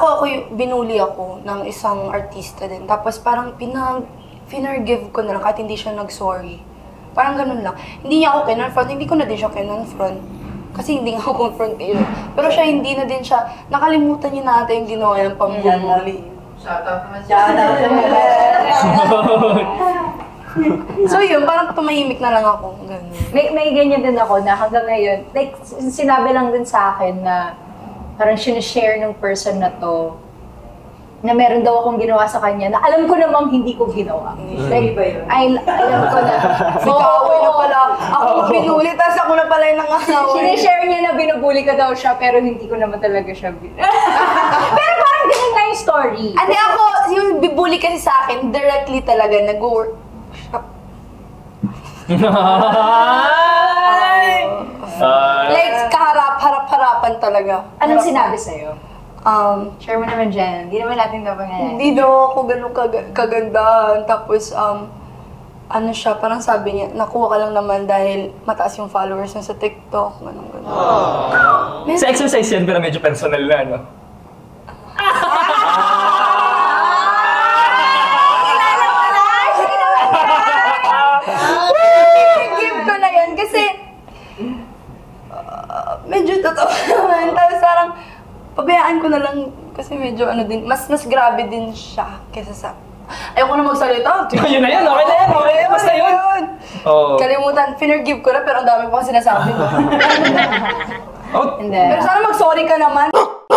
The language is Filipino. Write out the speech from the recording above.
ako binuli ako ng isang artista din. Tapos parang pinargive ko na lang kahit hindi siya nag-sorry. Parang ganun lang. Hindi niya ako kinonfront, hindi ko na din siya kinonfront. Kasi hindi nga ako confrontation. Pero siya hindi na din siya, nakalimutan niya na ata yung ginawa niyang pambubuli. Shoutout naman siya. So yun, parang tumahimik na lang ako. Ganun. May ganyan din ako na hanggang ngayon, like sinabi lang din sa akin na parang sinishare ng person na to na meron daw akong ginawa sa kanya na alam ko namang hindi ko ginawa. Like, ba yun? alam ko na. Nag-aaway na pala. Ako binuli, tapos ako na pala yung nang-aaway. Sinishare niya na binubuli ka daw siya pero hindi ko naman talaga siya pero parang ganun nga yung story. Hindi ako, yung bibuli kasi sa akin, directly talaga, nag-workshop. Like, harap-harapan talaga. Anong sinabi sa'yo? Share mo naman dyan. Hindi naman natin dapat ngayon. Hindi daw ako ganun kagandahan. Tapos, ano siya, parang sabi niya, nakuha ka lang naman dahil mataas yung followers niya sa TikTok. Ganun. Sa exercise yan, pero medyo personal na, no? Give ko na yan kasi medyo totoo naman. Tapos parang pabayaan ko na lang kasi medyo ano din, mas grabe din siya kaysa sa... Ayoko na magsalita. Yun na yun, okay na yan, okay na, basta yun. Kalimutan, pinargive ko na pero ang dami ko kasi sinasabi ko. Oh. Pero sana mag-sorry ka naman.